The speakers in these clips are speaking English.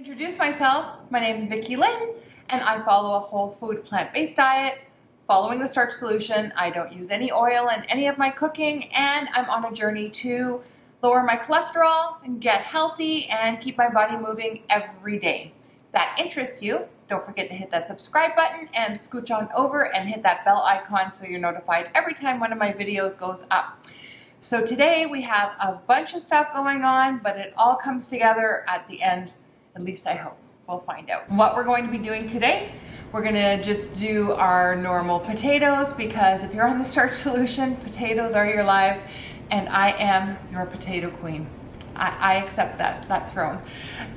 Introduce myself. My name is Vicki-Lynne and I follow a whole food plant-based diet. Following the starch solution, I don't use any oil in any of my cooking, and I'm on a journey to lower my cholesterol and get healthy and keep my body moving every day. If that interests you, don't forget to hit that subscribe button and scooch on over and hit that bell icon so you're notified every time one of my videos goes up. So today we have a bunch of stuff going on, but it all comes together at the end. At least I hope. We'll find out. What we're going to be doing today, we're going to just do our normal potatoes, because if you're on the starch solution, potatoes are your lives, and I am your potato queen. I accept that throne.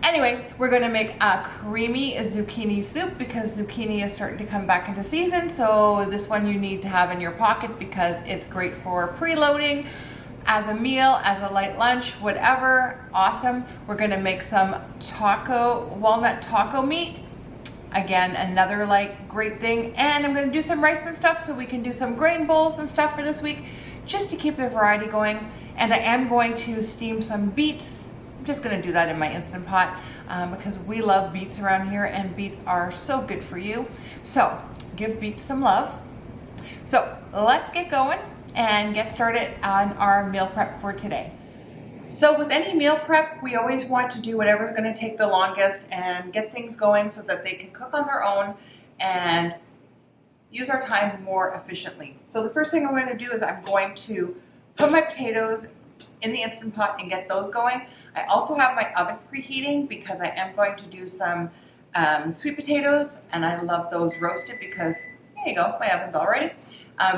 Anyway, we're going to make a creamy zucchini soup because zucchini is starting to come back into season. So this one you need to have in your pocket because it's great for preloading, as a meal, as a light lunch, whatever. Awesome. We're gonna make some walnut taco meat. Again, another great thing. And I'm gonna do some rice and stuff so we can do some grain bowls and stuff for this week, just to keep the variety going. And I am going to steam some beets. I'm just gonna do that in my Instant Pot because we love beets around here, and beets are so good for you. So give beets some love. So let's get going and get started on our meal prep for today. So with any meal prep, we always want to do whatever's going to take the longest and get things going so that they can cook on their own and use our time more efficiently. So the first thing I'm going to do is I'm going to put my potatoes in the Instant Pot and get those going. I also have my oven preheating because I am going to do some sweet potatoes, and I love those roasted because, there you go, my oven's all ready.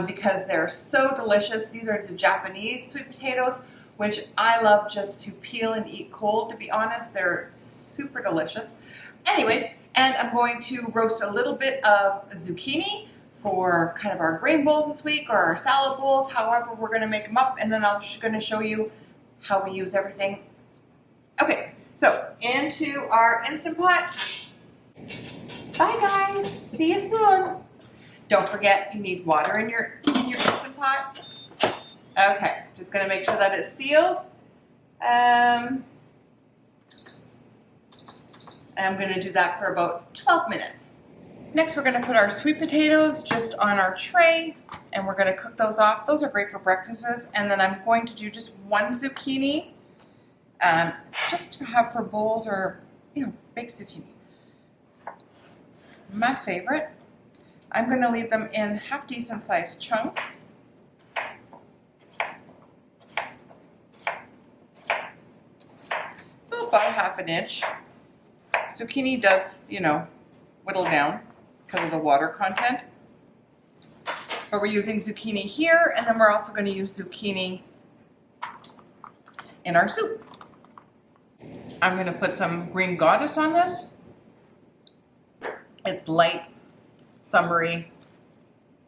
Because they're so delicious. These are the Japanese sweet potatoes, which I love just to peel and eat cold, to be honest. They're super delicious. Anyway, and I'm going to roast a little bit of zucchini for kind of our grain bowls this week, or our salad bowls, however we're going to make them up, and then I'm going to show you how we use everything. Okay, so into our Instant Pot. Bye guys, see you soon. Don't forget, you need water in your Instant Pot. Okay, just gonna make sure that it's sealed. And I'm gonna do that for about 12 minutes. Next, we're gonna put our sweet potatoes just on our tray, and we're gonna cook those off. Those are great for breakfasts. And then I'm going to do just one zucchini, just to have for bowls or, baked zucchini. My favorite. I'm going to leave them in half decent sized chunks. So about half an inch. Zucchini does, whittle down because of the water content. But we're using zucchini here, and then we're also going to use zucchini in our soup. I'm going to put some green goddess on this. It's light, summery,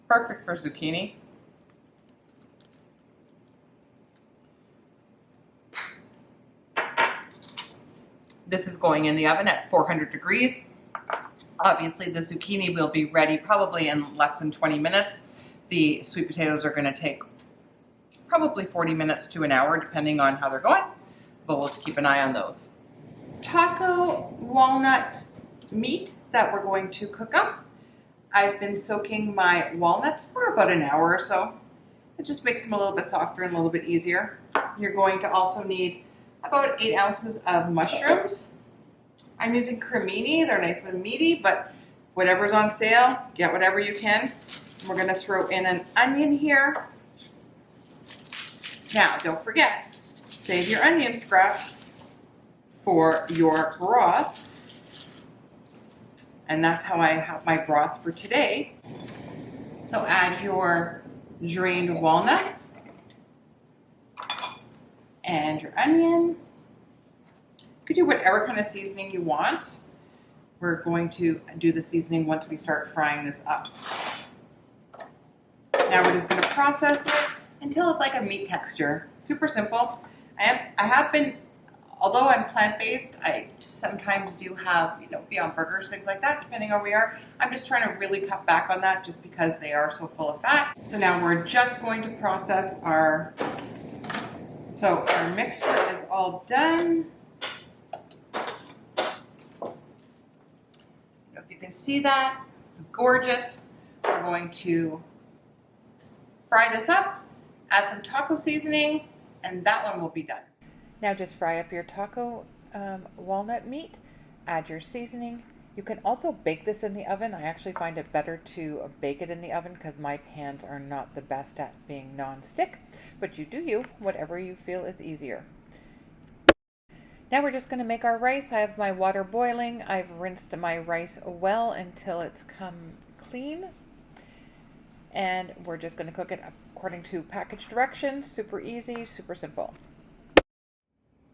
perfect for zucchini. This is going in the oven at 400 degrees. Obviously the zucchini will be ready probably in less than 20 minutes. The sweet potatoes are going to take probably 40 minutes to an hour depending on how they're going, but we'll keep an eye on those. Taco walnut meat that we're going to cook up. I've been soaking my walnuts for about an hour or so. It just makes them a little bit softer and a little bit easier. You're going to also need about 8 ounces of mushrooms. I'm using cremini. They're nice and meaty, but whatever's on sale, get whatever you can. We're going to throw in an onion here. Now, don't forget, save your onion scraps for your broth. And that's how I have my broth for today. So add your drained walnuts and your onion. You could do whatever kind of seasoning you want. We're going to do the seasoning once we start frying this up. Now we're just going to process it until it's like a meat texture. Super simple. I have been, although I'm plant-based, I sometimes do have, be on burgers, things like that, depending on where we are. I'm just trying to really cut back on that just because they are so full of fat. So now we're just going to process our mixture is all done. You can see that. It's gorgeous. We're going to fry this up, add some taco seasoning, and that one will be done. Now just fry up your taco walnut meat, add your seasoning. You can also bake this in the oven. I actually find it better to bake it in the oven because my pans are not the best at being non-stick, but you do you, whatever you feel is easier. Now we're just going to make our rice. I have my water boiling. I've rinsed my rice well until it's come clean. And we're just going to cook it according to package directions. Super easy, super simple.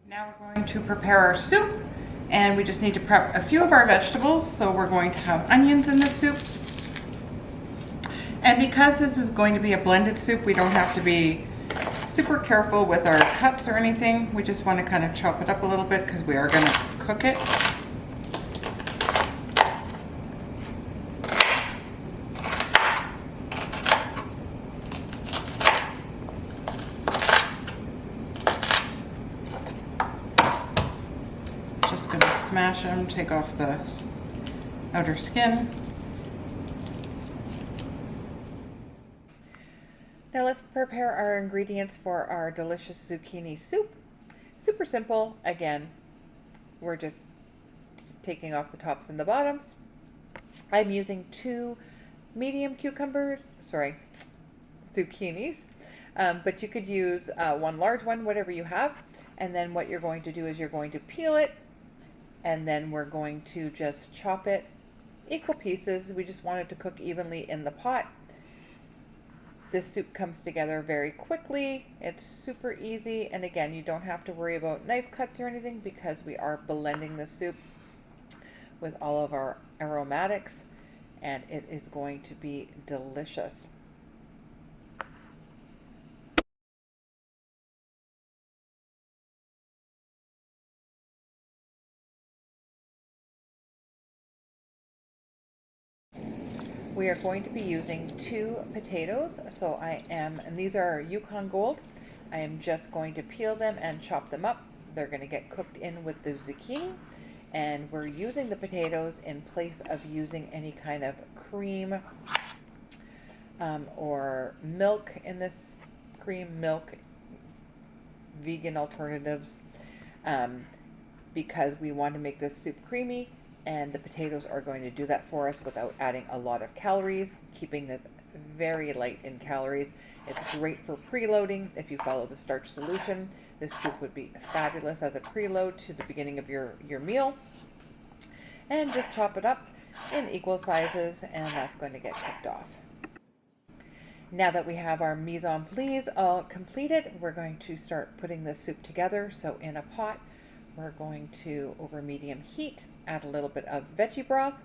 Now we're going to prepare our soup, and we just need to prep a few of our vegetables. So we're going to have onions in this soup. And because this is going to be a blended soup, we don't have to be super careful with our cuts or anything. We just want to kind of chop it up a little bit because we are going to cook it. Just going to smash them, take off the outer skin. Now let's prepare our ingredients for our delicious zucchini soup. Super simple. Again, we're just taking off the tops and the bottoms. I'm using 2 medium zucchinis, but you could use 1 large one, whatever you have. And then what you're going to do is you're going to peel it, and then we're going to just chop it equal pieces. We just want it to cook evenly in the pot. This soup comes together very quickly. It's super easy, and again, you don't have to worry about knife cuts or anything because we are blending the soup with all of our aromatics, and it is going to be delicious. We are going to be using 2 potatoes, and these are Yukon Gold. I am just going to peel them and chop them up. They're going to get cooked in with the zucchini, and we're using the potatoes in place of using any kind of cream or milk in this. Cream, milk, vegan alternatives, because we want to make this soup creamy. And the potatoes are going to do that for us without adding a lot of calories, keeping it very light in calories. It's great for preloading. If you follow the starch solution, this soup would be fabulous as a preload to the beginning of your meal. And just chop it up in equal sizes, and that's going to get cooked off. Now that we have our mise en place all completed, we're going to start putting this soup together. So in a pot, we're going to, over medium heat, add a little bit of veggie broth,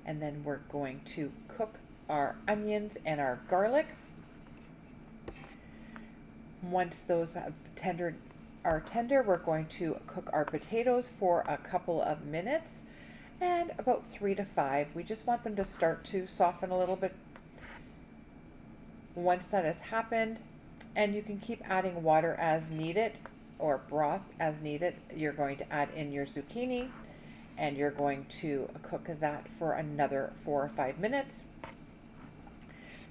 and then we're going to cook our onions and our garlic. Once those are tender, we're going to cook our potatoes for a couple of minutes, and about 3 to 5. We just want them to start to soften a little bit. Once that has happened, and you can keep adding water as needed, or broth as needed, you're going to add in your zucchini, and you're going to cook that for another 4 or 5 minutes.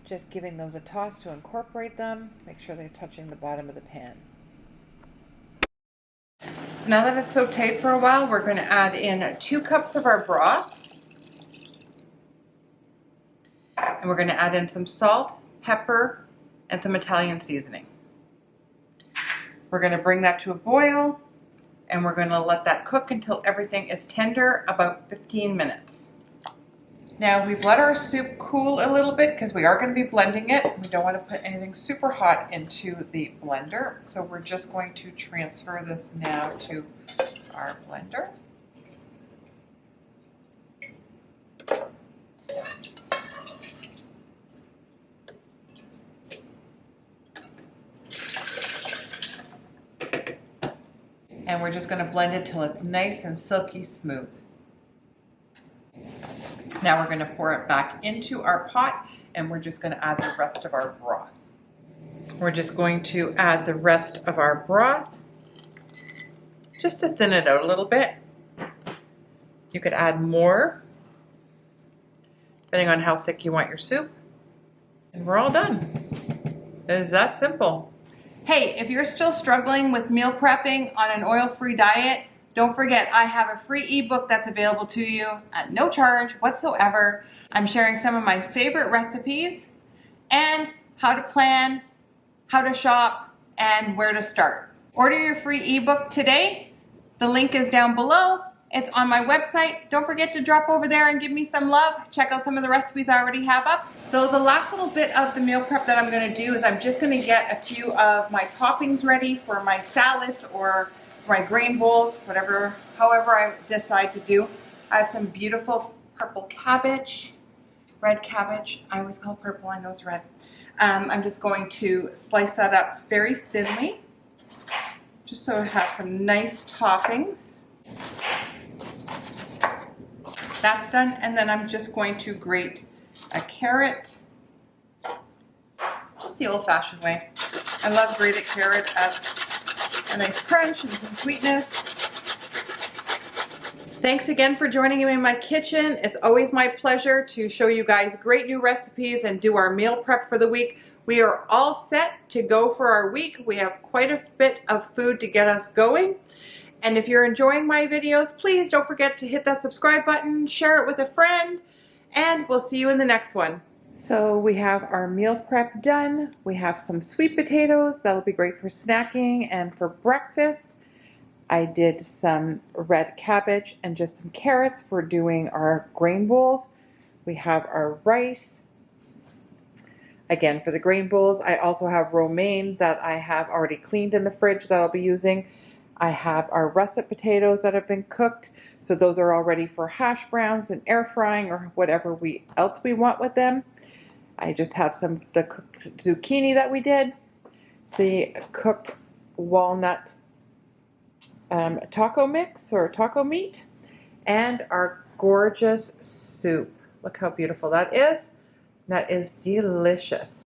Just giving those a toss to incorporate them. Make sure they're touching the bottom of the pan. So now that it's sauteed for a while, we're going to add in 2 cups of our broth. And we're going to add in some salt, pepper, and some Italian seasoning. We're going to bring that to a boil, and we're going to let that cook until everything is tender, about 15 minutes. Now we've let our soup cool a little bit because we are going to be blending it. We don't want to put anything super hot into the blender, so we're just going to transfer this now to our blender. And we're just going to blend it till it's nice and silky smooth. Now we're going to pour it back into our pot, and we're just going to add the rest of our broth. We're just going to add the rest of our broth just to thin it out a little bit. You could add more depending on how thick you want your soup. And we're all done. It is that simple. Hey, if you're still struggling with meal prepping on an oil-free diet, don't forget I have a free ebook that's available to you at no charge whatsoever. I'm sharing some of my favorite recipes and how to plan, how to shop, and where to start. Order your free ebook today. The link is down below. It's on my website. Don't forget to drop over there and give me some love. Check out some of the recipes I already have up. So the last little bit of the meal prep that I'm going to do is I'm just going to get a few of my toppings ready for my salads or my grain bowls, however I decide to do. I have some beautiful purple cabbage, red cabbage. I always call it purple, I know it's red. I'm just going to slice that up very thinly, just so I have some nice toppings. That's done, and then I'm just going to grate a carrot, just the old-fashioned way. I love grated carrot as a nice crunch and some sweetness. Thanks again for joining me in my kitchen. It's always my pleasure to show you guys great new recipes and do our meal prep for the week. We are all set to go for our week. We have quite a bit of food to get us going. And if you're enjoying my videos, please don't forget to hit that subscribe button, share it with a friend, and we'll see you in the next one. So we have our meal prep done. We have some sweet potatoes. That'll be great for snacking and for breakfast. I did some red cabbage and just some carrots for doing our grain bowls. We have our rice. Again, for the grain bowls, I also have romaine that I have already cleaned in the fridge that I'll be using. I have our russet potatoes that have been cooked, so those are all ready for hash browns and air frying or whatever else we want with them. I just have the cooked zucchini that we did, the cooked walnut taco mix or taco meat, and our gorgeous soup. Look how beautiful that is. That is delicious.